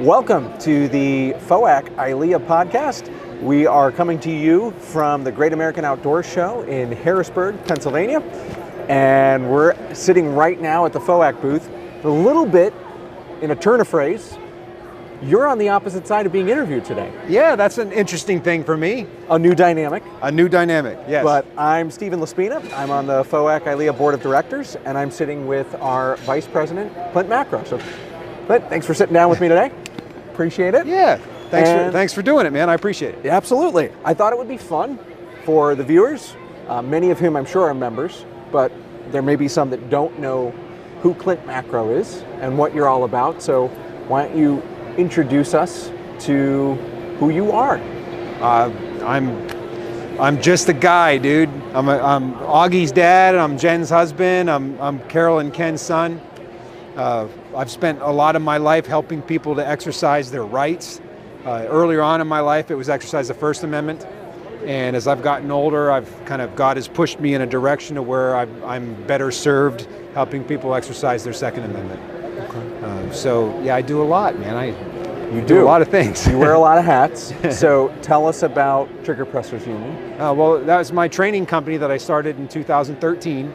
Welcome to the FOAC ILLEA podcast. We are coming to you from the Great American Outdoor Show in Harrisburg, Pennsylvania. And we're sitting right now at the FOAC booth. A little bit, in a turn of phrase, you're on the opposite side of being interviewed today. Yeah, that's an interesting thing for me. A new dynamic. A new dynamic, yes. But I'm Stephen LaSpina. I'm on the FOAC ILLEA Board of Directors, and I'm sitting with our Vice President, Klint Macro. So, Klint, thanks for sitting down with me today. Appreciate it. Yeah, thanks for doing it, man. I appreciate it. Yeah, absolutely. I thought it would be fun for the viewers, many of whom I'm sure are members, but there may be some that don't know who Klint Macro is and what you're all about. So why don't you introduce us to who you are? I'm just a guy, dude. I'm Augie's dad. I'm Jen's husband. I'm Carol and Ken's son. I've spent a lot of my life helping people to exercise their rights. Earlier on in my life, it was exercise the First Amendment. And as I've gotten older, God has pushed me in a direction to where I'm better served helping people exercise their Second Amendment. Okay. So yeah, I do a lot, man. You do a lot of things. You wear a lot of hats. So tell us about Trigger Pressers Union. Well, that was my training company that I started in 2013.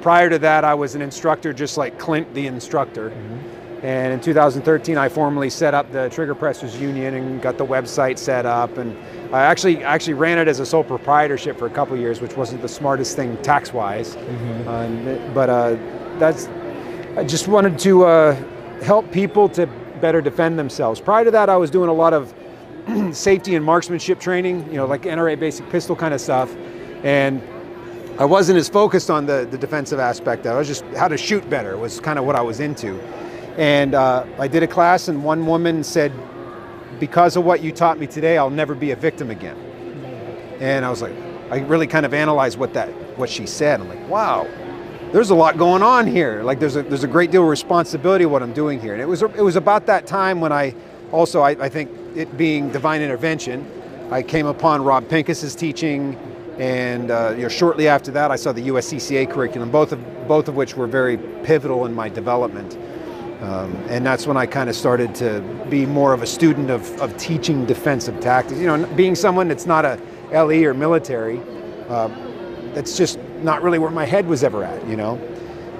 Prior to that, I was an instructor just like Klint, the instructor. Mm-hmm. And in 2013, I formally set up the Trigger Pressers Union and got the website set up. And I actually ran it as a sole proprietorship for a couple of years, which wasn't the smartest thing tax-wise. Mm-hmm. But I just wanted to help people to better defend themselves. Prior to that, I was doing a lot of safety and marksmanship training, like NRA basic pistol kind of stuff. And I wasn't as focused on the defensive aspect of it. I was just how to shoot better was kind of what I was into. And I did a class and one woman said, because of what you taught me today, I'll never be a victim again. And I was like, I really kind of analyzed what she said. I'm like, wow, there's a lot going on here. Like there's a great deal of responsibility what I'm doing here. And it was about that time when I think it being divine intervention, I came upon Rob Pincus's teaching. And shortly after that, I saw the USCCA curriculum, both of which were very pivotal in my development. And that's when I kind of started to be more of a student of teaching defensive tactics. Being someone that's not a LE or military, that's just not really where my head was ever at.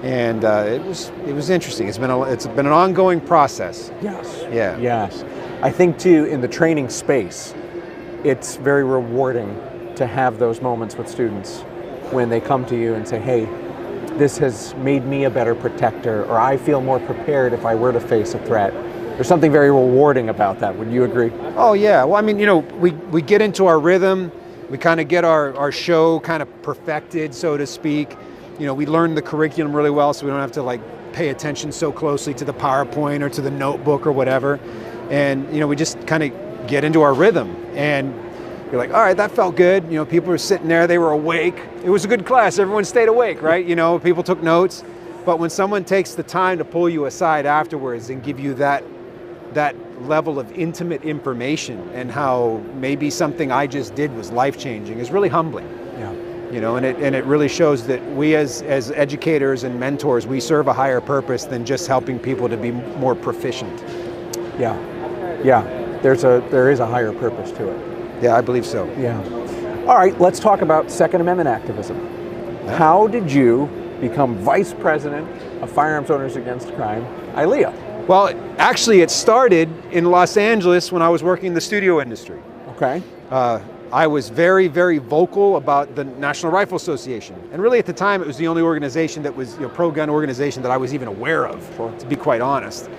And it was interesting. It's been an ongoing process. Yes. Yeah. Yes. I think too in the training space, it's very rewarding to have those moments with students when they come to you and say, hey, this has made me a better protector, or I feel more prepared if I were to face a threat. There's something very rewarding about that. Would you agree? Oh yeah, well I mean, we get into our rhythm, we kind of get our show kind of perfected, so to speak. We learn the curriculum really well, so we don't have to pay attention so closely to the PowerPoint or to the notebook or whatever. And we just kind of get into our rhythm. And you're like, all right, that felt good. People were sitting there, they were awake. It was a good class, everyone stayed awake, right? People took notes. But when someone takes the time to pull you aside afterwards and give you that level of intimate information and how maybe something I just did was life-changing is really humbling. Yeah. And it really shows that we as educators and mentors, we serve a higher purpose than just helping people to be more proficient. Yeah. There is a higher purpose to it. Yeah, I believe so. Yeah. All right, let's talk about Second Amendment activism. Yeah. How did you become Vice President of Firearms Owners Against Crime, ILLEA? Well, actually it started in Los Angeles when I was working in the studio industry. Okay. I was very, very vocal about the National Rifle Association. And really at the time, it was the only organization that was pro-gun organization that I was even aware of, to be quite honest.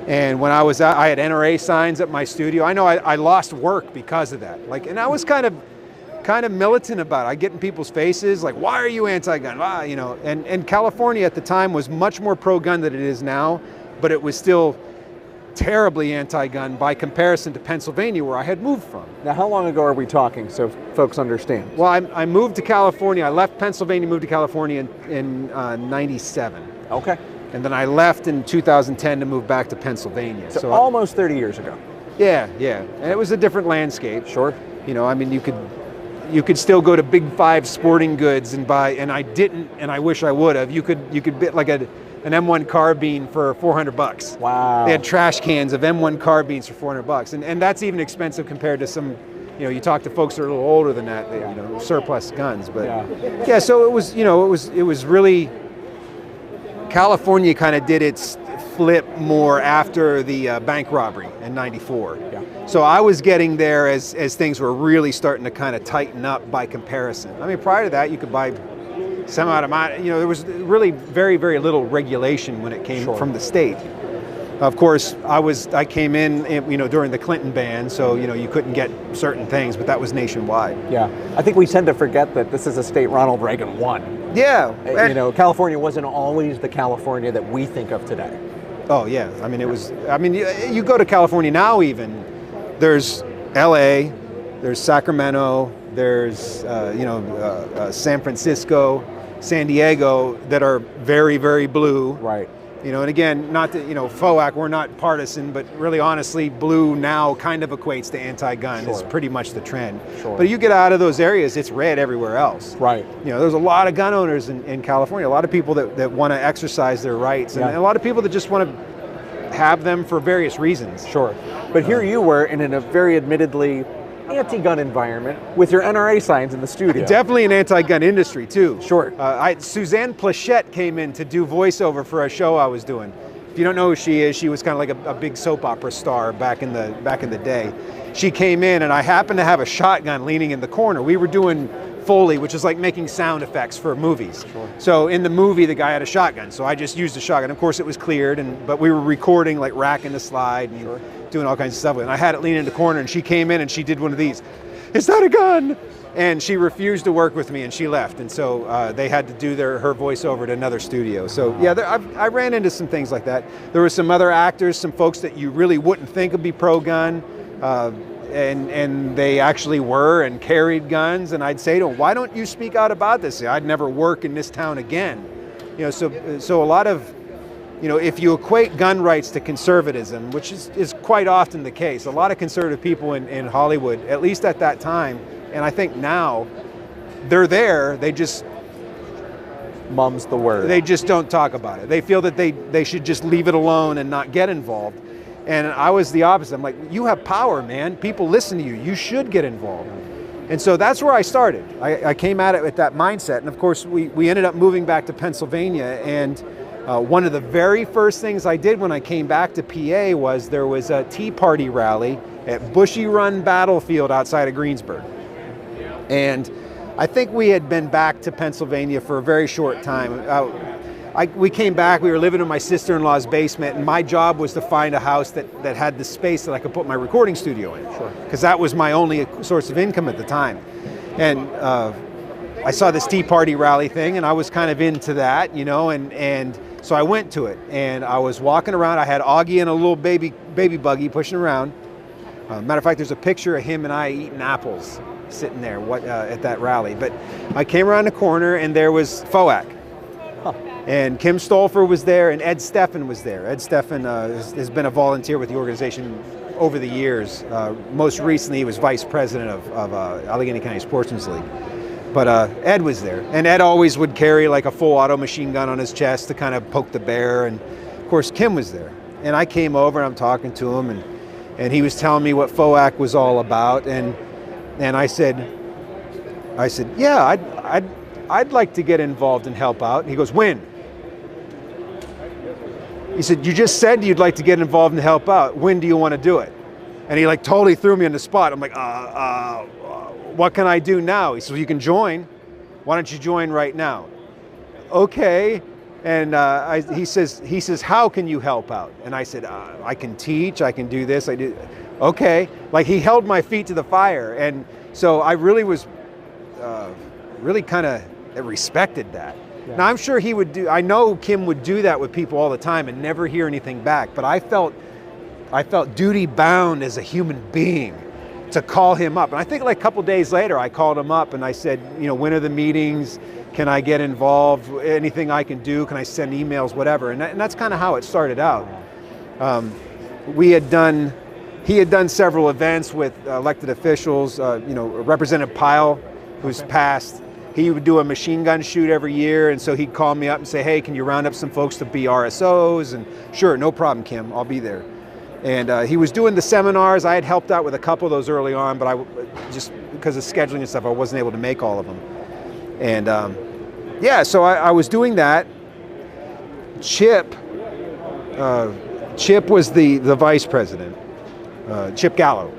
And when I was out, I had NRA signs at my studio. I know I lost work because of that. And I was kind of militant about it. I get in people's faces, like, why are you anti-gun? And California at the time was much more pro-gun than it is now, but it was still terribly anti-gun by comparison to Pennsylvania, where I had moved from. Now, how long ago are we talking, so folks understand? Well, I moved to California. I left Pennsylvania, moved to California in 97. Okay. And then I left in 2010 to move back to Pennsylvania. So almost 30 years ago. Yeah. And it was a different landscape. Sure. You could still go to Big Five Sporting Goods and buy, and I didn't, and I wish I would have. You could get like a an M1 carbine for $400. Wow. They had trash cans of M1 carbines for $400, and that's even expensive compared to some. You talk to folks that are a little older than that, surplus guns. But yeah, so it was really, California kind of did its flip more after the bank robbery in '94. Yeah. So I was getting there as things were really starting to kind of tighten up by comparison. I mean, prior to that, you could buy semi-automatic. There was really very, very little regulation when it came from the state. Of course, I came in, during the Clinton ban, so you couldn't get certain things, but that was nationwide. Yeah, I think we tend to forget that this is a state Ronald Reagan won. Yeah, California wasn't always the California that we think of today. Oh yeah, I mean it was. I mean, you go to California now, even there's L.A., there's Sacramento, there's San Francisco, San Diego that are very, very blue. Right. And again, not that, FOAC, we're not partisan, but really honestly, blue now kind of equates to anti-gun. It's pretty much the trend. Sure. But you get out of those areas, it's red everywhere else. Right. There's a lot of gun owners in California, a lot of people that want to exercise their rights, and a lot of people that just want to have them for various reasons. Sure. But here you were in a very admittedly anti-gun environment with your NRA signs in the studio. Definitely an anti-gun industry too. Sure. Suzanne Plachette came in to do voiceover for a show I was doing. If you don't know who she is, she was kind of like a big soap opera star back in the day. She came in, and I happened to have a shotgun leaning in the corner. We were doing Foley, which is like making sound effects for movies. Sure. So in the movie, the guy had a shotgun, so I just used a shotgun. Of course, it was cleared, but we were recording, like racking the slide and doing all kinds of stuff with it. And I had it leaning in the corner, and she came in and she did one of these. Is that a gun? And she refused to work with me, and she left. And so they had to do her voiceover at another studio. So yeah, I ran into some things like that. There were some other actors, some folks that you really wouldn't think would be pro-gun. And they actually were and carried guns, and I'd say to them, why don't you speak out about this? I'd never work in this town again. So a lot of, if you equate gun rights to conservatism, which is quite often the case, a lot of conservative people in Hollywood, at least at that time, and I think now, they're there, they just... Mum's the word. They just don't talk about it. They feel that they should just leave it alone and not get involved. And I was the opposite. I'm like, you have power, man. People listen to you. You should get involved. And so that's where I started. I came at it with that mindset. And of course, we ended up moving back to Pennsylvania. And one of the very first things I did when I came back to PA was there was a Tea Party rally at Bushy Run Battlefield outside of Greensburg. And I think we had been back to Pennsylvania for a very short time. We came back, we were living in my sister-in-law's basement, and my job was to find a house that had the space that I could put my recording studio in. Sure. Because that was my only source of income at the time. And I saw this Tea Party rally thing, and I was kind of into that, and so I went to it. And I was walking around, I had Augie in a little baby buggy pushing around. Matter of fact, there's a picture of him and I eating apples sitting there at that rally. But I came around the corner, and there was FOAC. And Kim Stolfer was there, and Ed Steffen was there. Ed Steffen has been a volunteer with the organization over the years. Most recently, he was vice president of Allegheny County Sportsman's League. But Ed was there, and Ed always would carry like a full auto machine gun on his chest to kind of poke the bear. And of course, Kim was there. And I came over, and I'm talking to him, and he was telling me what FOAC was all about. And I said, yeah, I'd like to get involved and help out. And he goes, when? He said, you just said you'd like to get involved and help out. When do you want to do it? And he like totally threw me on the spot. I'm like, what can I do now? He says, well, you can join. Why don't you join right now? Okay. And he says, how can you help out? And I said, I can teach, I can do this, I do. Okay. Like he held my feet to the fire. And so I really was really kind of respected that. Yeah. Now I'm sure he would I know Kim would do that with people all the time and never hear anything back, but I felt duty bound as a human being to call him up. And I think like a couple days later I called him up and I said, when are the meetings? Can I get involved? Anything I can do? Can I send emails? Whatever. And that's kind of how it started out. He had done several events with elected officials. Representative Pyle, who's passed, he would do a machine gun shoot every year, and so he'd call me up and say, hey, can you round up some folks to be RSOs? And sure, no problem, Kim, I'll be there. And he was doing the seminars. I had helped out with a couple of those early on, but just because of scheduling and stuff, I wasn't able to make all of them. And yeah, so I was doing that. Chip was the vice president, Chip Gallo.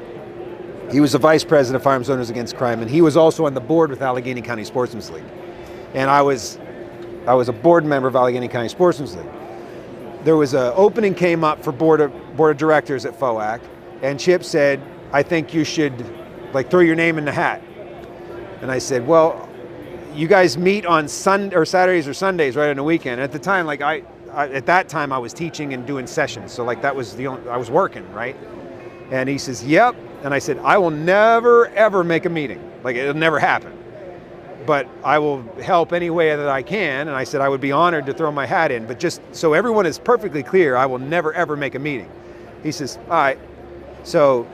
He was the vice president of Firearms Owners Against Crime, and he was also on the board with Allegheny County Sportsman's League. And I was a board member of Allegheny County Sportsman's League. There was an opening came up for board of directors at FOAC, and Chip said, I think you should like throw your name in the hat. And I said, well, you guys meet on Saturdays or Sundays, right, on the weekend. And at the time, like at that time I was teaching and doing sessions, so like that was I was working, right? And he says, yep. And I said, I will never, ever make a meeting. Like, it'll never happen. But I will help any way that I can. And I said, I would be honored to throw my hat in. But just so everyone is perfectly clear, I will never, ever make a meeting. He says, all right. So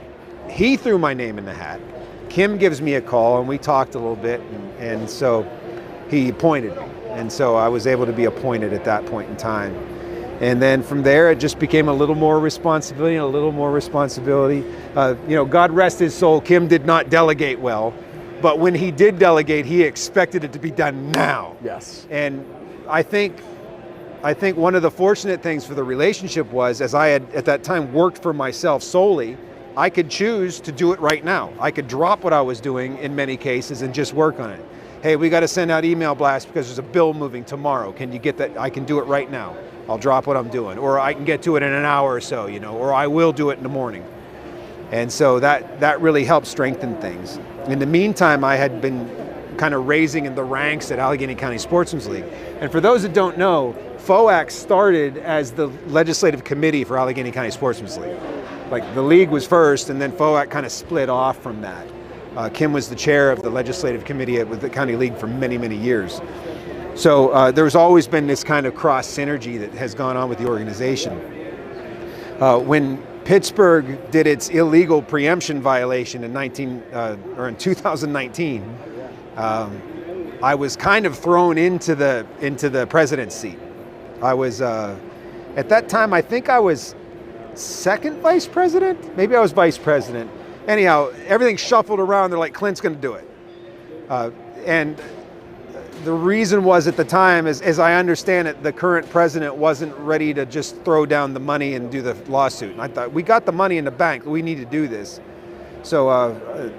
he threw my name in the hat. Kim gives me a call, and we talked a little bit. And so he appointed me. And so I was able to be appointed at that point in time. And then from there, it just became a little more responsibility and a little more responsibility. You know, God rest his soul, Kim did not delegate well, but when he did delegate, he expected it to be done now. Yes. And I think one of the fortunate things for the relationship was, as I had at that time worked for myself solely, I could choose to do it right now. I could drop what I was doing in many cases and just work on it. Hey, we got to send out email blasts because there's a bill moving tomorrow. Can you get that? I can do it right now. I'll drop what I'm doing, or I can get to it in an hour or so, you know, or I will do it in the morning. And so that really helped strengthen things. In the meantime, I had been kind of raising in the ranks at Allegheny County Sportsman's League. And for those that don't know, FOAC started as the legislative committee for Allegheny County Sportsman's League. Like, the league was first, and then FOAC kind of split off from that. Kim was the chair of the legislative committee with the county league for many, many years. So there's always been this kind of cross synergy that has gone on with the organization. When Pittsburgh did its illegal preemption violation in 2019, I was kind of thrown into the president's seat. I was at that time, I think I was second vice president. Maybe I was vice president. Anyhow, everything shuffled around. They're like, Klint's going to do it, and the reason was, at the time, as I understand it, the current president wasn't ready to just throw down the money and do the lawsuit. And I thought, we got the money in the bank, we need to do this. So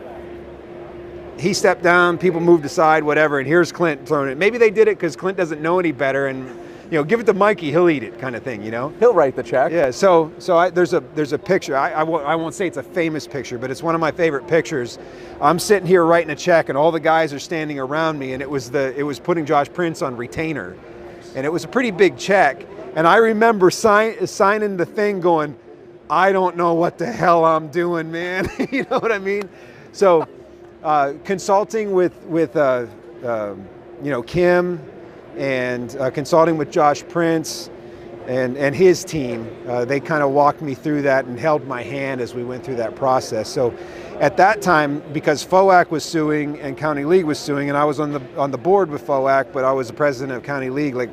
he stepped down, people moved aside, whatever, and here's Klint throwing it. Maybe they did it because Klint doesn't know any better, and you know, give it to Mikey, he'll eat it, kind of thing, you know? He'll write the check. Yeah, there's a picture. I won't say it's a famous picture, but it's one of my favorite pictures. I'm sitting here writing a check, and all the guys are standing around me, and it was putting Josh Prince on retainer, and it was a pretty big check. And I remember signing the thing, going, I don't know what the hell I'm doing, man. You know what I mean? So, consulting with you know, Kim, and consulting with Josh Prince and his team, they kind of walked me through that and held my hand as we went through that process. So at that time, because FOAC was suing and County League was suing, and I was on the board with FOAC, but I was the president of County League, like,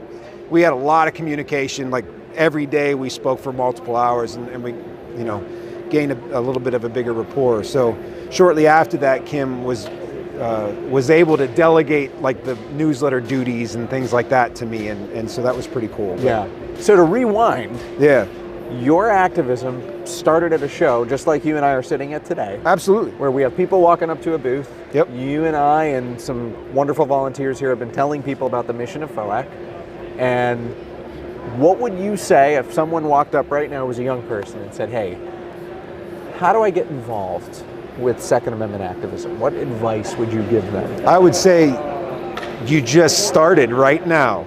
we had a lot of communication. Like, every day we spoke for multiple hours, and we, you know, gained a little bit of a bigger rapport. So shortly after that, Kim was able to delegate like the newsletter duties and things like that to me, and so that was pretty cool. Yeah. So to rewind, yeah, your activism started at a show just like you and I are sitting at today. Absolutely. Where we have people walking up to a booth. Yep. You and I and some wonderful volunteers here have been telling people about the mission of FOAC. And what would you say if someone walked up right now, was a young person, and said, hey, how do I get involved with Second Amendment activism? What advice would you give them? I would say you just started right now.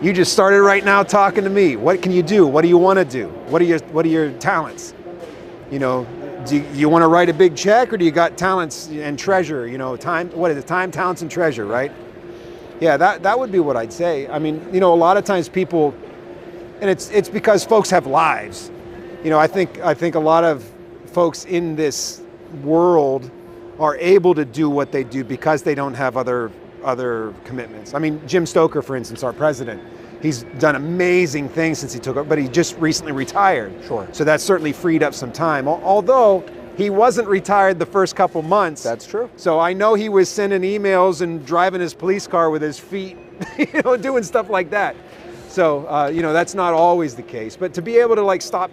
You just started right now talking to me. What can you do? What do you want to do? What are your talents? You know, do you want to write a big check, or do you got talents and treasure? You know, time. What is it? Time, talents, and treasure, right? Yeah, that would be what I'd say. I mean, you know, a lot of times people, and it's because folks have lives. You know, I think a lot of folks in this world are able to do what they do because they don't have other other commitments. I mean, Jim Stoker, for instance, our president, he's done amazing things since he took over, but he just recently retired. Sure. So that's certainly freed up some time. Although he wasn't retired the first couple months. That's true. So I know he was sending emails and driving his police car with his feet, you know, doing stuff like that. So, you know, that's not always the case, but to be able to like stop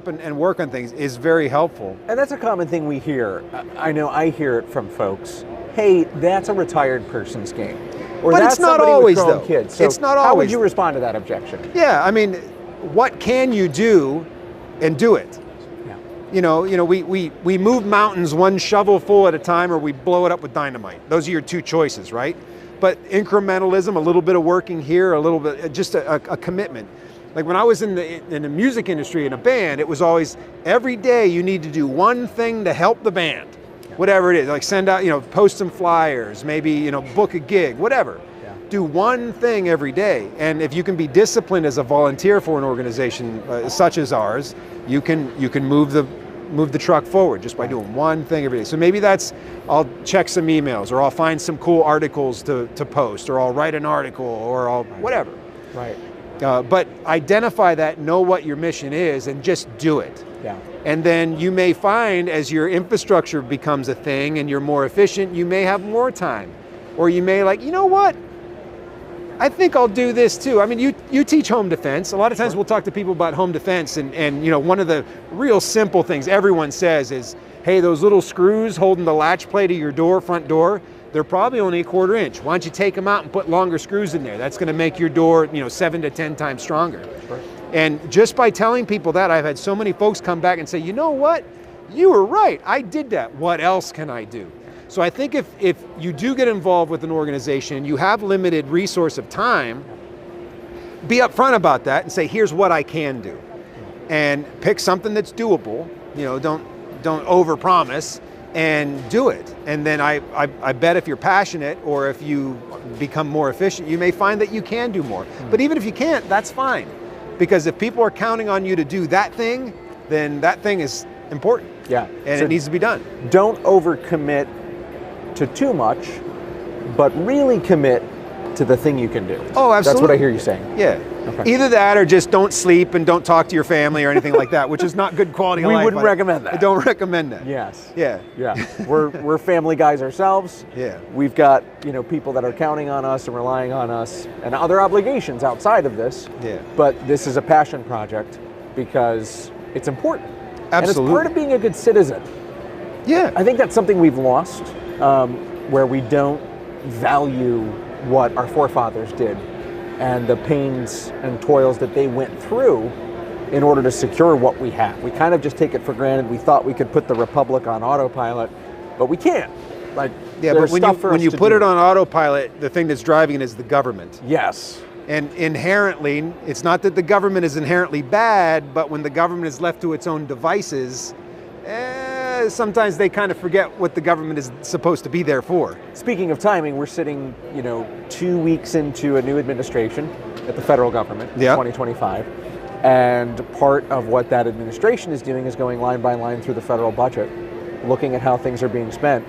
and work on things is very helpful. And that's a common thing we hear. I know I hear it from folks. Hey, that's a retired person's game. Or But that's it's not somebody always, with grown though. kids. So It's not how would always. you respond to that objection? Yeah, I mean, what can you do and do it? Yeah. You know, we move mountains one shovel full at a time, or we blow it up with dynamite. Those are your two choices, right? But incrementalism, a little bit of working here, a little bit, just a commitment. Like when I was in the music industry in a band, it was always every day you need to do one thing to help the band, whatever it is. Like send out, you know, post some flyers, maybe, you know, book a gig, whatever. Yeah. Do one thing every day, and if you can be disciplined as a volunteer for an organization such as ours, you can move the truck forward just by doing one thing every day. So maybe that's, I'll check some emails, or I'll find some cool articles to post, or I'll write an article, or I'll whatever. Right. But identify that, know what your mission is, and just do it. Yeah. And then you may find as your infrastructure becomes a thing and you're more efficient, you may have more time. Or you may like, you know what? I think I'll do this too. I mean, you teach home defense. A lot of times we'll talk to people about home defense, and you know, one of the real simple things everyone says is, hey, those little screws holding the latch plate of your door, front door, they're probably only a 1/4 inch. Why don't you take them out and put longer screws in there? That's going to make your door, you know, 7 to 10 times stronger. Sure. And just by telling people that, I've had so many folks come back and say, you know what? You were right. I did that. What else can I do? So I think if you do get involved with an organization, you have limited resource of time, be upfront about that and say, here's what I can do. And pick something that's doable. You know, don't overpromise, and do it. And then I bet if you're passionate, or if you become more efficient, you may find that you can do more. But even if you can't, that's fine. Because if people are counting on you to do that thing, then that thing is important. Yeah. And So it needs to be done. don't overcommit to too much, but really commit to the thing you can do. Oh, absolutely. That's what I hear you saying. Yeah. Okay. Either that, or just don't sleep and don't talk to your family or anything like that, which is not good quality of We life. wouldn't recommend that. I don't recommend that. Yes. Yeah. Yeah. We're family guys ourselves. Yeah. We've got, you know, people that are counting on us and relying on us, and other obligations outside of this. Yeah. But this is a passion project because it's important. And Absolutely. it's part of being a good citizen. Yeah. I think that's something we've lost, where we don't value what our forefathers did and the pains and toils that they went through in order to secure what we have. We kind of just take it for granted. We thought we could put the Republic on autopilot, but we can't. Like, Yeah, there's but stuff for when us you to put do. it on autopilot, the thing that's driving it is the government. Yes. And inherently, it's not that the government is inherently bad, but when the government is left to its own devices, sometimes they kind of forget what the government is supposed to be there for. Speaking of timing, we're sitting, 2 weeks into a new administration at the federal government in 2025. And part of what that administration is doing is going line by line through the federal budget, looking at how things are being spent.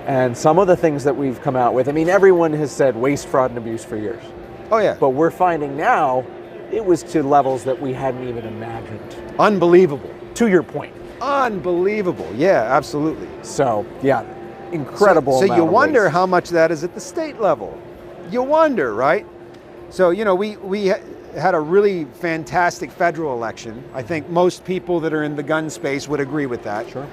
And some of the things that we've come out with, I mean, everyone has said waste, fraud, and abuse for years. Oh yeah. But we're finding now it was to levels that we hadn't even imagined. Unbelievable. To your point. Unbelievable. Yeah, absolutely. So, yeah, incredible. So amount you of wonder waste. how much that is at the state level. You wonder, right? So, we had a really fantastic federal election. I think most people that are in the gun space would agree with that. Sure.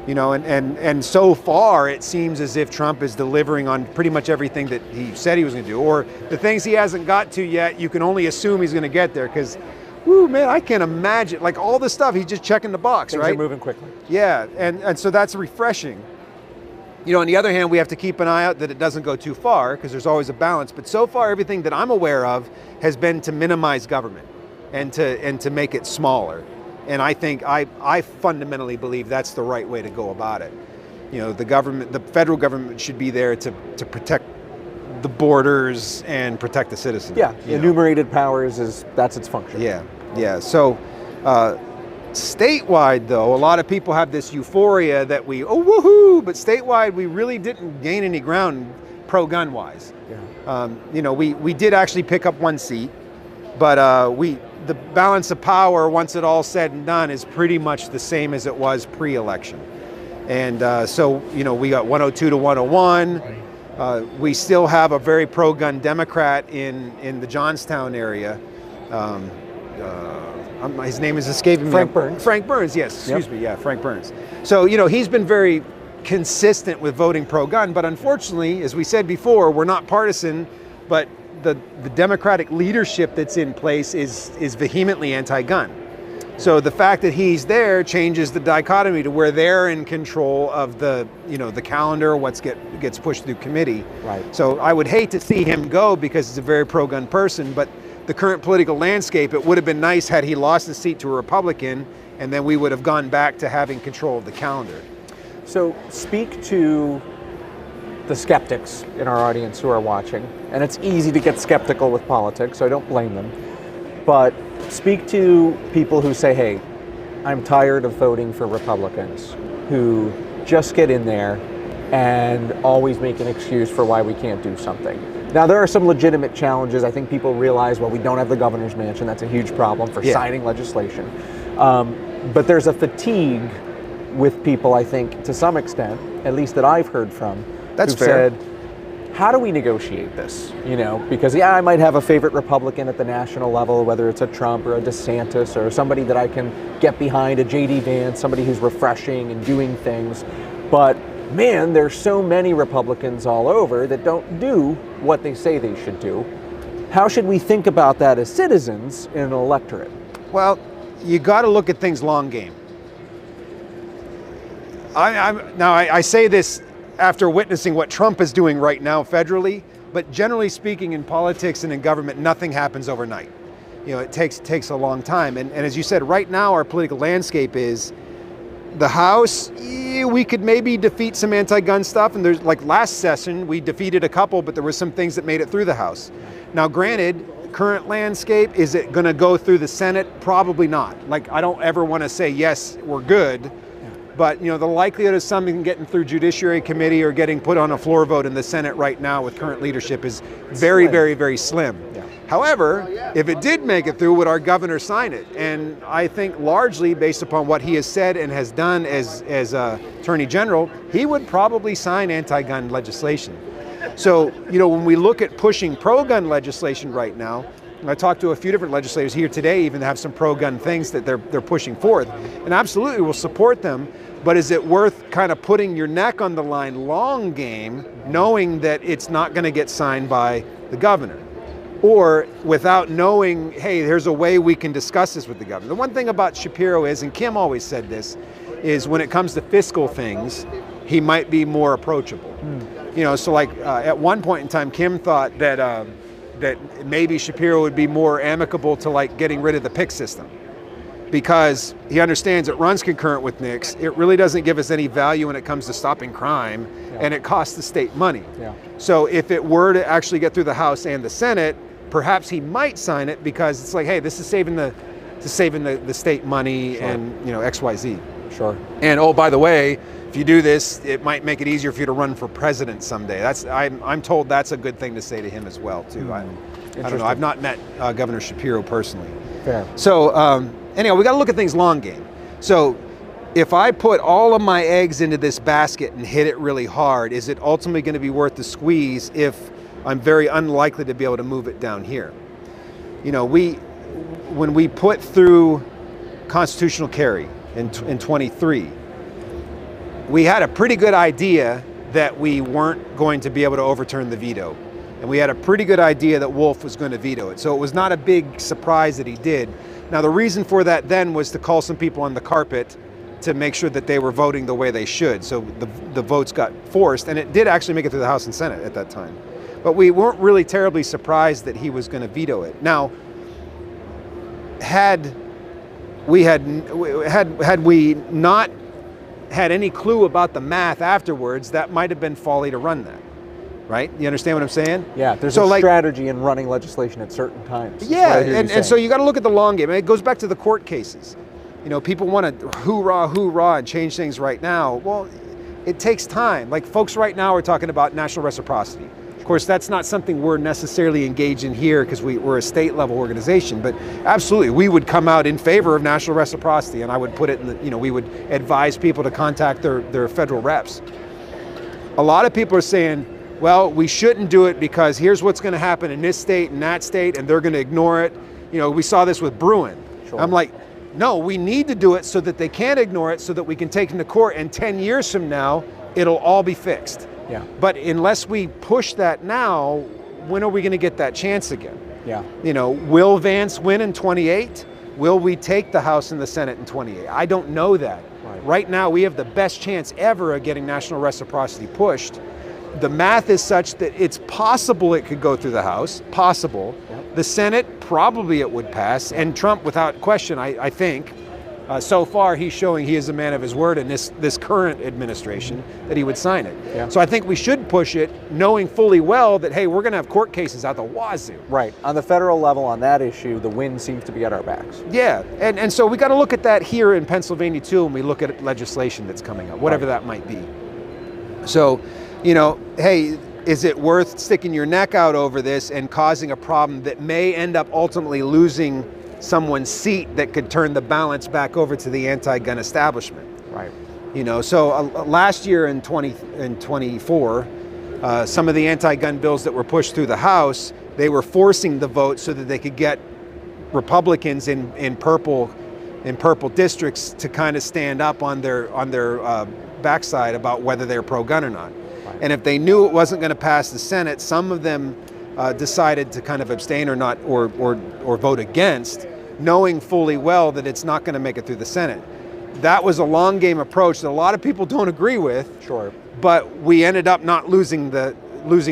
And so far it seems as if Trump is delivering on pretty much everything that he said he was going to do, or the things he hasn't got to yet, you can only assume he's going to get there, because, whoo, man, I can't imagine, like all the stuff, he's just checking the box, Things right? are moving quickly. Yeah, and so that's refreshing. On the other hand, we have to keep an eye out that it doesn't go too far, because there's always a balance. But so far, everything that I'm aware of has been to minimize government and to make it smaller. And I think I fundamentally believe that's the right way to go about it. The federal government should be there to protect the borders and protect the citizens. Yeah, enumerated powers that's its function. Yeah. So statewide, though, a lot of people have this euphoria that woohoo, but statewide we really didn't gain any ground pro-gun wise. Yeah. You know, we did actually pick up one seat, but the balance of power, once it all said and done, is pretty much the same as it was pre-election. And so, you know, we got 102 to 101. We still have a very pro-gun Democrat in the Johnstown area. His name is escaping me. Frank Burns. Frank Burns, yes, excuse me, yeah, Frank Burns. So, you know, he's been very consistent with voting pro-gun, but unfortunately, as we said before, we're not partisan, but the Democratic leadership that's in place is vehemently anti-gun. So the fact that he's there changes the dichotomy to where they're in control of the, you know, the calendar, what gets pushed through committee. Right. So I would hate to see him go because he's a very pro-gun person, but the current political landscape, it would have been nice had he lost the seat to a Republican, and then we would have gone back to having control of the calendar. So speak to the skeptics in our audience who are watching, and it's easy to get skeptical with politics, so I don't blame them. But speak to people who say, hey, I'm tired of voting for Republicans, who just get in there and always make an excuse for why we can't do something. Now, there are some legitimate challenges. I think people realize, well, we don't have the governor's mansion. That's a huge problem for signing legislation. But there's a fatigue with people, I think, to some extent, at least that I've heard from, That's who've fair. said, how do we negotiate this? You know, because I might have a favorite Republican at the national level, whether it's a Trump or a DeSantis or somebody that I can get behind, a J.D. Vance, somebody who's refreshing and doing things. But man, there's so many Republicans all over that don't do what they say they should do. How should we think about that as citizens in an electorate? Well, you got to look at things long game. I say this after witnessing what Trump is doing right now federally, but generally speaking in politics and in government, nothing happens overnight. You know, it takes a long time. And as you said, right now our political landscape is the House, we could maybe defeat some anti-gun stuff. And there's, like last session, we defeated a couple, but there were some things that made it through the House. Now, granted, current landscape, is it going to go through the Senate? Probably not. Like, I don't ever want to say, yes, we're good. But, you know, the likelihood of something getting through Judiciary Committee or getting put on a floor vote in the Senate right now with current leadership is very, very, very slim. Yeah. However, if it did make it through, would our governor sign it? And I think largely based upon what he has said and has done as Attorney General, he would probably sign anti-gun legislation. So, you know, when we look at pushing pro-gun legislation right now, I talked to a few different legislators here today, even have some pro-gun things that they're pushing forth, and absolutely will support them. But is it worth kind of putting your neck on the line long game, knowing that it's not going to get signed by the governor? Or without knowing, hey, there's a way we can discuss this with the governor. The one thing about Shapiro is, and Kim always said this, is when it comes to fiscal things, he might be more approachable. You know, so like at one point in time, Kim thought that that maybe Shapiro would be more amicable to like getting rid of the PIC system, because he understands it runs concurrent with NICS. It really doesn't give us any value when it comes to stopping crime, and it costs the state money. So if it were to actually get through the House and the Senate, perhaps he might sign it, because it's like, hey, this is saving the state money, and you know, XYZ. Sure. And oh, by the way, if you do this, it might make it easier for you to run for president someday. I'm told that's a good thing to say to him as well too. I don't know. I've not met Governor Shapiro personally. Fair. So anyhow, we got to look at things long game. So if I put all of my eggs into this basket and hit it really hard, is it ultimately going to be worth the squeeze if I'm very unlikely to be able to move it down here? You know, when we put through constitutional carry in 23, we had a pretty good idea that we weren't going to be able to overturn the veto. And we had a pretty good idea that Wolf was going to veto it. So it was not a big surprise that he did. Now, the reason for that then was to call some people on the carpet to make sure that they were voting the way they should. So the votes got forced, and it did actually make it through the House and Senate at that time. But we weren't really terribly surprised that he was going to veto it. Now, had we not had any clue about the math afterwards, that might have been folly to run that, right? You understand what I'm saying? Yeah, there's a strategy in running legislation at certain times. Yeah, and so you got to look at the long game. And it goes back to the court cases. You know, people want to hoorah, hoorah, and change things right now. Well, it takes time. Like folks right now are talking about national reciprocity. Of course, that's not something we're necessarily engaged in here because we're a state level organization, but absolutely, we would come out in favor of national reciprocity, and I would put it in the, we would advise people to contact their federal reps. A lot of people are saying, well, we shouldn't do it because here's what's going to happen in this state and that state, and they're going to ignore it. We saw this with Bruin. Sure. I'm like, no, we need to do it so that they can't ignore it, so that we can take them to court, and 10 years from now, it'll all be fixed. Yeah. But unless we push that now, when are we going to get that chance again? Yeah. Will Vance win in 28? Will we take the House and the Senate in 28? I don't know that. Right now, we have the best chance ever of getting national reciprocity pushed. The math is such that it's possible it could go through the House, possible. Yep. The Senate, probably it would pass, and Trump, without question, I think, so far he's showing he is a man of his word in this current administration, that he would sign it. Yeah. So I think we should push it, knowing fully well that, hey, we're going to have court cases out the wazoo. Right. On the federal level on that issue, the wind seems to be at our backs. Yeah, and so we got to look at that here in Pennsylvania too when we look at legislation that's coming up, whatever that might be. So, hey, is it worth sticking your neck out over this and causing a problem that may end up ultimately losing someone's seat that could turn the balance back over to the anti-gun establishment? Right. So last year in 24, some of the anti-gun bills that were pushed through the House, they were forcing the vote so that they could get Republicans in purple districts to kind of stand up on their backside about whether they're pro-gun or not. Right. And if they knew it wasn't going to pass the Senate, some of them decided to kind of abstain or not or vote against, knowing fully well that it's not going to make it through the Senate. That was a long game approach that a lot of people don't agree with. Sure. But we ended up not losing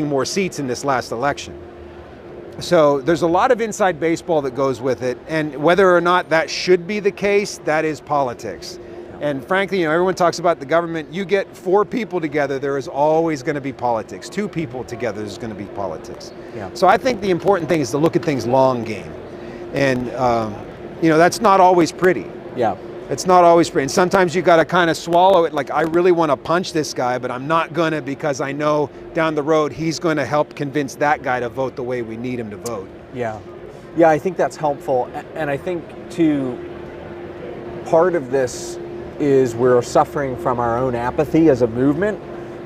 more seats in this last election. So there's a lot of inside baseball that goes with it, and whether or not that should be the case, that is politics. And frankly, everyone talks about the government. You get 4 people together, there is always going to be politics. 2 people together, there's going to be politics. Yeah. So I think the important thing is to look at things long game. And, that's not always pretty. Yeah. It's not always pretty. And sometimes you got to kind of swallow it. Like, I really want to punch this guy, but I'm not going to, because I know down the road he's going to help convince that guy to vote the way we need him to vote. Yeah. Yeah, I think that's helpful. And I think, too, part of this is we're suffering from our own apathy as a movement.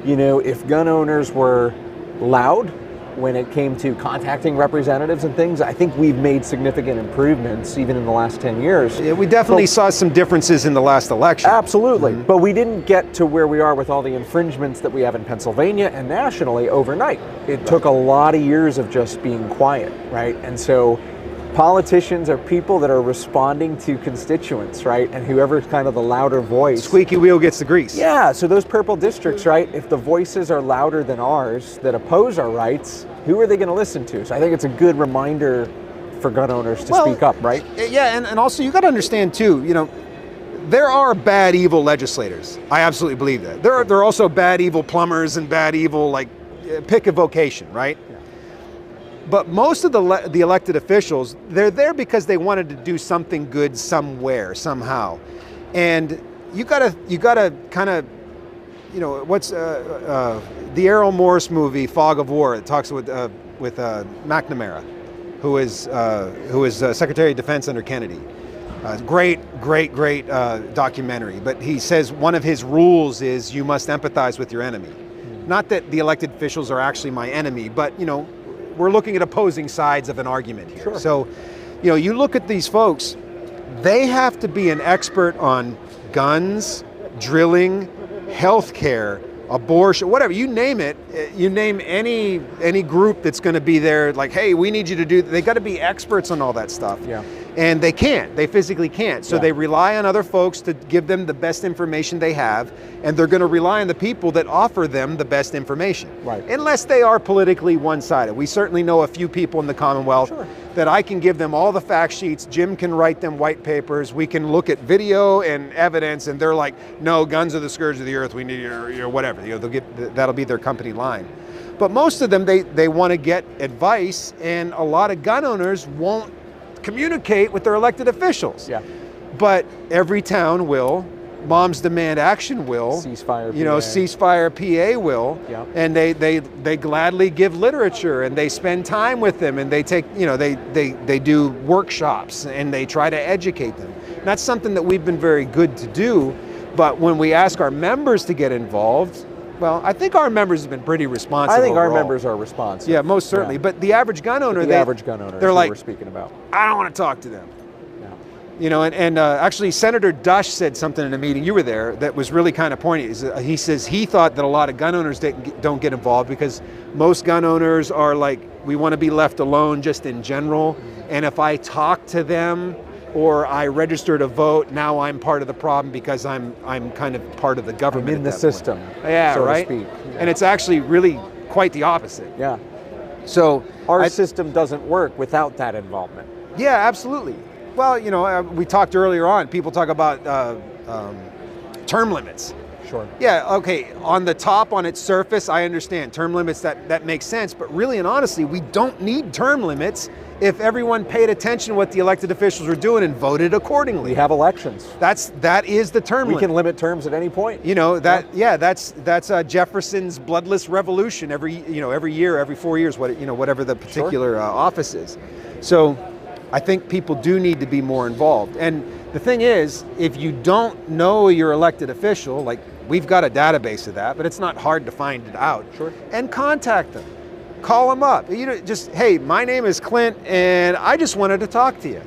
If gun owners were loud when it came to contacting representatives and things, I think we've made significant improvements even in the last 10 years. Yeah, we definitely saw some differences in the last election. Absolutely. Mm-hmm. But we didn't get to where we are with all the infringements that we have in Pennsylvania and nationally overnight. It took a lot of years of just being quiet, right? And so politicians are people that are responding to constituents, right? And whoever's kind of the louder voice. Squeaky wheel gets the grease. Yeah, so those purple districts, right? If the voices are louder than ours that oppose our rights, who are they going to listen to? So I think it's a good reminder for gun owners to speak up, right? Yeah, and also you got to understand too, there are bad, evil legislators. I absolutely believe that. There are also bad, evil plumbers and bad, evil, pick a vocation, right? But most of the elected officials, they're there because they wanted to do something good somewhere, somehow. And you gotta kind of, what's the Errol Morris movie, Fog of War? It talks with McNamara, who is Secretary of Defense under Kennedy. Great documentary. But he says one of his rules is you must empathize with your enemy. Not that the elected officials are actually my enemy, but we're looking at opposing sides of an argument here. Sure. So, you look at these folks, they have to be an expert on guns, drilling, healthcare, abortion, whatever, you name it. You name any group that's going to be there, like, hey, we need you to do, they got to be experts on all that stuff. Yeah. And they can't, they physically can't. So they rely on other folks to give them the best information they have, and they're going to rely on the people that offer them the best information. Right. Unless they are politically one-sided. We certainly know a few people in the Commonwealth that I can give them all the fact sheets, Jim can write them white papers, we can look at video and evidence, and they're like, no, guns are the scourge of the earth, we need your whatever. They'll get, that'll be their company line. But most of them, they want to get advice, and a lot of gun owners won't communicate with their elected officials. Yeah. But every town will Moms Demand Action will, Ceasefire PA. Ceasefire PA will, Yep. and they gladly give literature, and they spend time with them, and they take, they do workshops, and they try to educate them. And that's something that we've been very good to do, but when we ask our members to get involved, well, I think our members have been pretty responsive. I think overall. our members are responsive. Yeah, most certainly. Yeah. But the average gun owner, the average gun owner, they're is like, what we're speaking about. I don't want to talk to them. Yeah. And actually Senator Dush said something in a meeting, you were there, that was really kind of poignant. He says he thought that a lot of gun owners don't get involved because most gun owners are like, we want to be left alone just in general. And if I talk to them or I register to vote, now I'm part of the problem because I'm kind of part of the government. I'm in the system, yeah, so right? to speak. Yeah. And it's actually really quite the opposite. Yeah. So Our system doesn't work without that involvement. yeah, absolutely. Well, we talked earlier on, people talk about term limits. Sure. Yeah, okay, on the top, on its surface, I understand. Term limits, that makes sense, but really and honestly, we don't need term limits if everyone paid attention to what the elected officials were doing and voted accordingly. We have elections. That is the term limit. We can limit terms at any point. That's Jefferson's bloodless revolution every year, every 4 years, whatever the particular office is. So I think people do need to be more involved. And the thing is, if you don't know your elected official, like we've got a database of that, but it's not hard to find it out. Sure. And contact them. Call them up. Just, hey, my name is Klint and I just wanted to talk to you.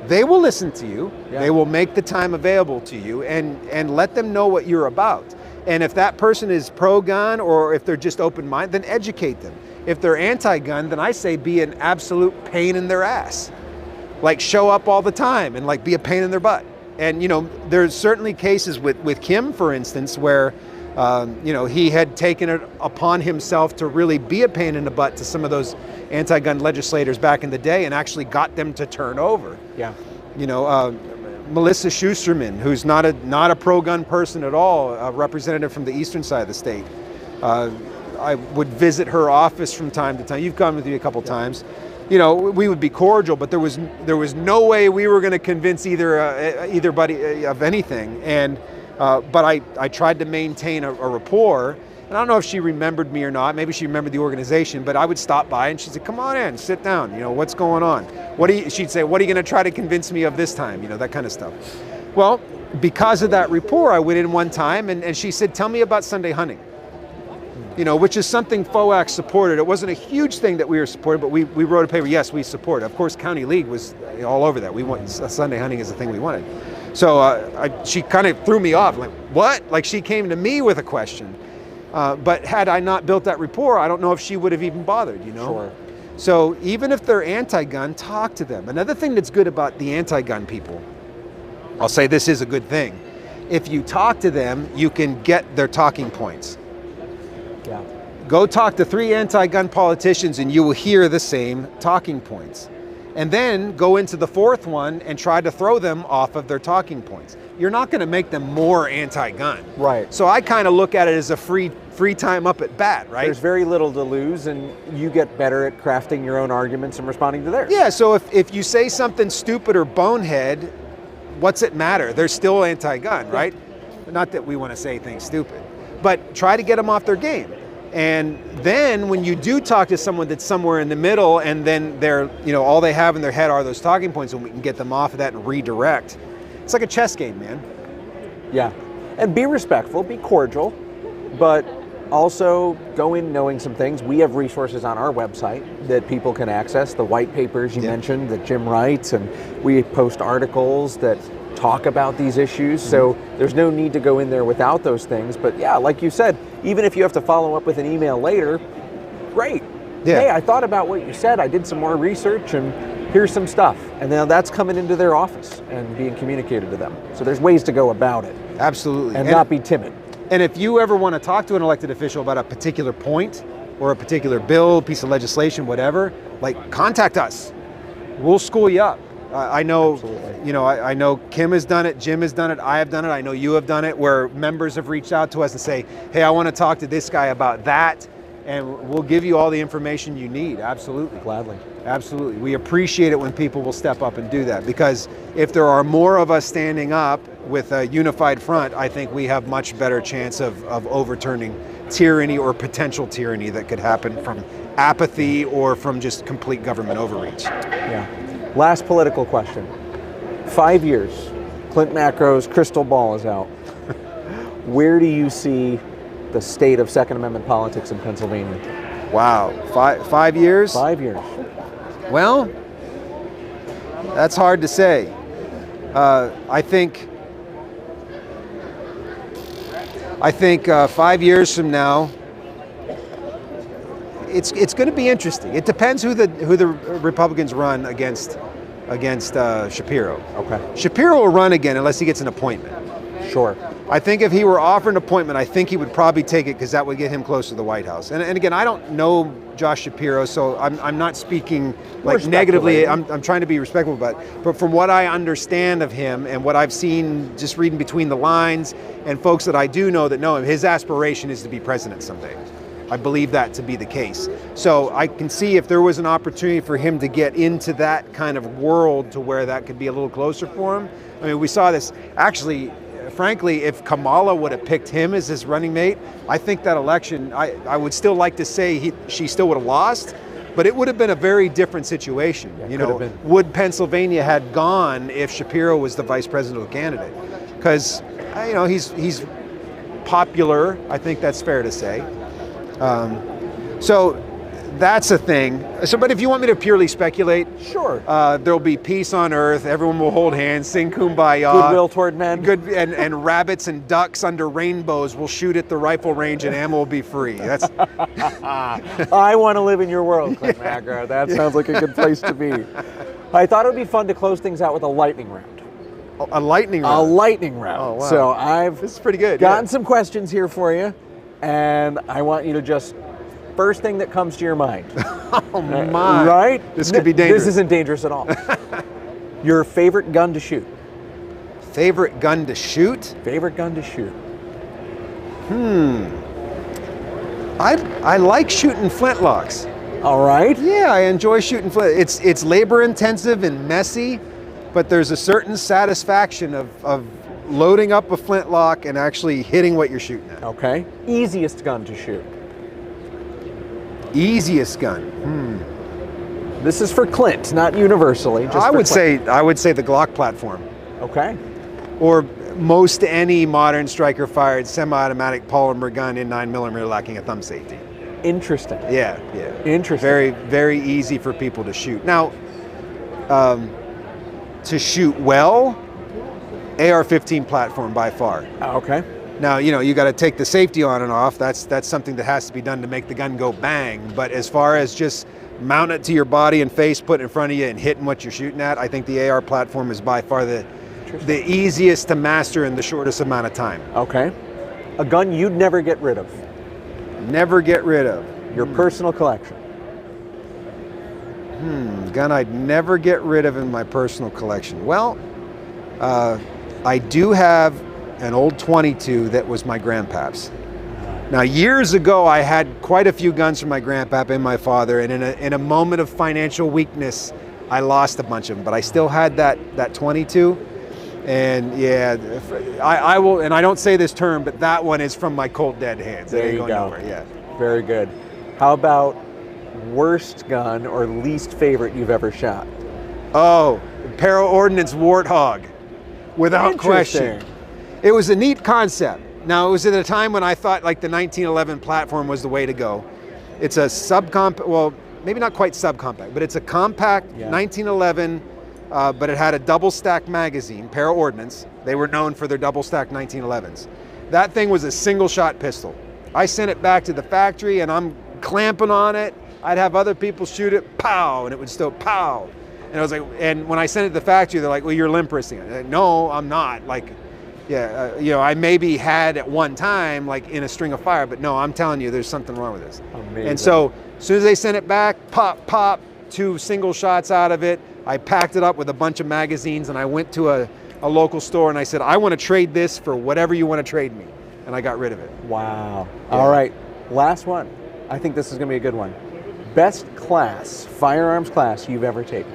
They will listen to you. Yeah. They will make the time available to you and let them know what you're about. And if that person is pro-gun or if they're just open-minded, then educate them. If they're anti-gun, then I say be an absolute pain in their ass. Like show up all the time and like be a pain in their butt. And there's certainly cases with Kim, for instance, where he had taken it upon himself to really be a pain in the butt to some of those anti-gun legislators back in the day and actually got them to turn over. Yeah. Melissa Schusterman, who's not a pro-gun person at all, a representative from the eastern side of the state. I would visit her office from time to time. You've gone with me a couple times. We would be cordial, but there was no way we were going to convince either buddy of anything. And but I tried to maintain a rapport. And I don't know if she remembered me or not. Maybe she remembered the organization. But I would stop by, and she'd say, "Come on in, sit down. What's going on? She'd say, "What are you going to try to convince me of this time?" That kind of stuff. Well, because of that rapport, I went in one time, and she said, "Tell me about Sunday hunting." Which is something FOAC supported. It wasn't a huge thing that we were supporting, but we wrote a paper, yes, we support it. Of course, County League was all over that. We want Sunday hunting is the thing we wanted. So she kind of threw me off, like, what? Like she came to me with a question. But had I not built that rapport, I don't know if she would have even bothered, Sure. So even if they're anti-gun, talk to them. Another thing that's good about the anti-gun people, I'll say this is a good thing. If you talk to them, you can get their talking points. Yeah. Go talk to 3 anti-gun politicians and you will hear the same talking points. And then go into the 4th one and try to throw them off of their talking points. You're not going to make them more anti-gun. Right. So I kind of look at it as a free time up at bat, right? There's very little to lose, and you get better at crafting your own arguments and responding to theirs. Yeah, so if you say something stupid or bonehead, what's it matter? They're still anti-gun, right? Not that we want to say things stupid. But try to get them off their game. And then when you do talk to someone that's somewhere in the middle and then they're, all they have in their head are those talking points and we can get them off of that and redirect. It's like a chess game, man. Yeah. And be respectful, be cordial, but also go in knowing some things. We have resources on our website that people can access, the white papers you mentioned that Jim writes, and we post articles that talk about these issues. So there's no need to go in there without those things. But yeah, like you said, even if you have to follow up with an email later, great. Yeah. Hey, I thought about what you said. I did some more research and here's some stuff. And now that's coming into their office and being communicated to them. So there's ways to go about it. Absolutely. And not be timid. And if you ever want to talk to an elected official about a particular point or a particular bill, piece of legislation, whatever, like contact us. We'll school you up. I know, I know Kim has done it, Jim has done it, I have done it, I know you have done it, where members have reached out to us and say, hey, I want to talk to this guy about that. and we'll give you all the information you need. Absolutely. Gladly. Absolutely. We appreciate it when people will step up and do that, because if there are more of us standing up with a unified front, I think we have much better chance of overturning tyranny or potential tyranny that could happen from apathy or from just complete government overreach. Yeah. Last political question. 5 years, Klint Macro's crystal ball is out. Where do you see the state of Second Amendment politics in Pennsylvania? Wow, 5 years? 5 years. Well, that's hard to say. I think 5 years from now, it's going to be interesting. It depends who the Republicans run against Shapiro. Okay. Shapiro will run again unless he gets an appointment. Sure. I think if he were offered an appointment, I think he would probably take it because that would get him closer to the White House. And again, I don't know Josh Shapiro, so I'm not speaking like negatively. I'm trying to be respectful, but from what I understand of him and what I've seen just reading between the lines and folks that I do know that know him, his aspiration is to be president someday. I believe that to be the case. So I can see if there was an opportunity for him to get into that kind of world to where that could be a little closer for him. I mean, we saw this actually. Frankly, if Kamala would have picked him as his running mate, I think that election, I would still like to say she still would have lost, but it would have been a very different situation. Yeah, you know, would Pennsylvania had gone if Shapiro was the vice presidential candidate? Because you know he's popular. I think that's fair to say. So that's a thing. So, but if you want me to purely speculate, sure. There'll be peace on earth. Everyone will hold hands, sing kumbaya. Goodwill toward men. Good, and rabbits and ducks under rainbows will shoot at the rifle range, and ammo will be free. That's. I want to live in your world, Klint Macro. That sounds like a good place to be. I thought it would be fun to close things out with a lightning round. A lightning round. A lightning round. Oh, wow. So this is pretty good. Gotten some questions here for you, and I want you to just. First thing that comes to your mind. Oh my. Right? This could be dangerous. This isn't dangerous at all. Your favorite gun to shoot? Favorite gun to shoot? Favorite gun to shoot. I like shooting flintlocks. All right. Yeah, I enjoy shooting flint. It's labor intensive and messy, but there's a certain satisfaction of loading up a flintlock and actually hitting what you're shooting at. Okay. Easiest gun to shoot? Easiest gun. This is for Klint, not universally. Just I would say the Glock platform. Okay. Or most any modern striker-fired semi-automatic polymer gun in 9mm lacking a thumb safety. Interesting. Yeah. Interesting. Very, very easy for people to shoot. Now, to shoot well, AR-15 platform by far. Okay. Now, you know, you got to take the safety on and off. That's something that has to be done to make the gun go bang. But as far as just mount it to your body and face, put it in front of you and hitting what you're shooting at, I think the AR platform is by far the easiest to master in the shortest amount of time. Okay. A gun you'd never get rid of? Never get rid of. Your personal collection? Gun I'd never get rid of in my personal collection. Well, I do have an old 22 that was my grandpap's. Now, years ago, I had quite a few guns from my grandpap and my father, and in a moment of financial weakness, I lost a bunch of them, but I still had that 22. And yeah, I will, and I don't say this term, but that one is from my cold dead hands. There you go. Nowhere. Yeah. Very good. How about worst gun or least favorite you've ever shot? Oh, Para Ordnance Warthog, without question. It was a neat concept. Now, it was at a time when I thought like the 1911 platform was the way to go. It's a subcompact, well, maybe not quite subcompact, but it's a compact 1911, but it had a double stack magazine, Para Ordnance. They were known for their double stack 1911s. That thing was a single shot pistol. I sent it back to the factory and I'm clamping on it. I'd have other people shoot it, pow, and it would still pow. And I was like, and when I sent it to the factory, they're like, well, you're limp wristing it. Like, no, I'm not. Like, yeah, you know, I maybe had at one time, like in a string of fire, but no, I'm telling you, there's something wrong with this. Amazing. And so, as soon as they sent it back, pop, pop, 2 single shots out of it. I packed it up with a bunch of magazines and I went to a local store and I said, I want to trade this for whatever you want to trade me. And I got rid of it. Wow. Yeah. All right, last one. I think this is going to be a good one. Best class, firearms class you've ever taken?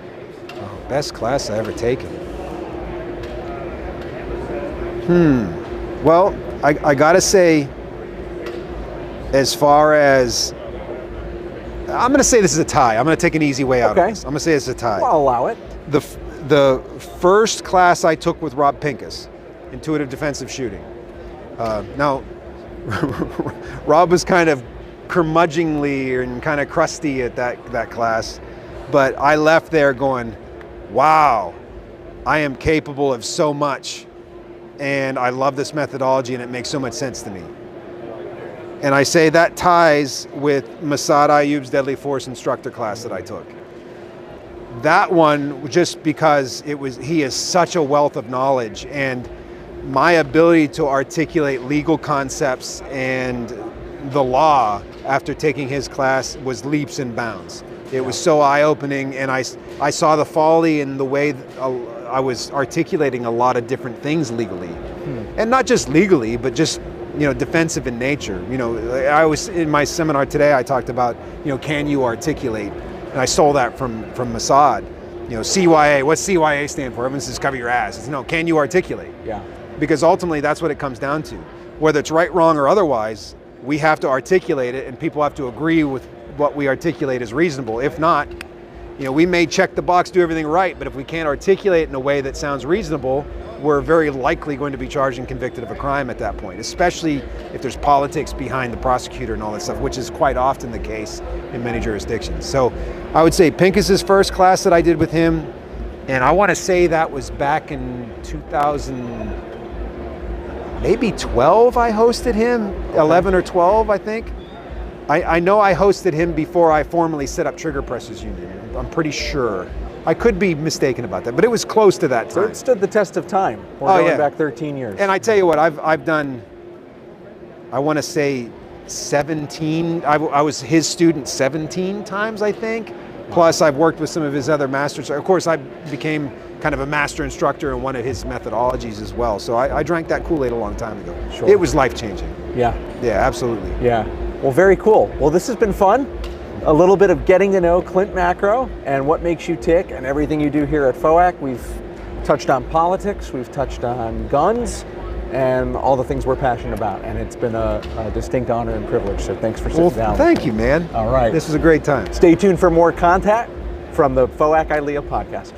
Oh, best class I ever taken. Well, I gotta say, as far as, I'm gonna say this is a tie. I'm gonna take an easy way out of this. I'm gonna say it's a tie. Well, I'll allow it. The first class I took with Rob Pincus, intuitive defensive shooting. Now, Rob was kind of curmudgeonly and kind of crusty at that class, but I left there going, wow, I am capable of so much, and I love this methodology, and it makes so much sense to me. And I say that ties with Masad Ayoub's Deadly Force instructor class that I took. That one, just because he is such a wealth of knowledge, and my ability to articulate legal concepts and the law after taking his class was leaps and bounds. It was so eye-opening, and I saw the folly in the way I was articulating a lot of different things legally. And not just legally, but just, defensive in nature. I was, in my seminar today, I talked about, can you articulate? And I stole that from Masad. CYA, what's CYA stand for? Everyone says cover your ass. It's no, can you articulate? Yeah. Because ultimately that's what it comes down to. Whether it's right, wrong, or otherwise, we have to articulate it, and people have to agree with what we articulate is reasonable. If not, we may check the box, do everything right, but if we can't articulate it in a way that sounds reasonable, we're very likely going to be charged and convicted of a crime at that point, especially if there's politics behind the prosecutor and all that stuff, which is quite often the case in many jurisdictions. So I would say Pincus's first class that I did with him, and I want to say that was back in 2000, maybe 12 I hosted him, 11 or 12 I think. I know I hosted him before I formally set up Trigger Pressers Union. I'm pretty sure. I could be mistaken about that, but it was close to that time. So it stood the test of time. We're going back 13 years. And I tell you what, I've done, I want to say 17, I was his student 17 times, I think. Plus I've worked with some of his other masters. Of course, I became kind of a master instructor in one of his methodologies as well. So I drank that Kool-Aid a long time ago. Sure. It was life-changing. Yeah. Yeah, absolutely. Yeah. Well, very cool. Well, this has been fun. A little bit of getting to know Klint Macro and what makes you tick and everything you do here at FOAC. We've touched on politics, we've touched on guns, and all the things we're passionate about. And it's been a distinct honor and privilege. So thanks for sitting down. Thank you, man. All right. This was a great time. Stay tuned for more content from the FOAC ILLEA podcast.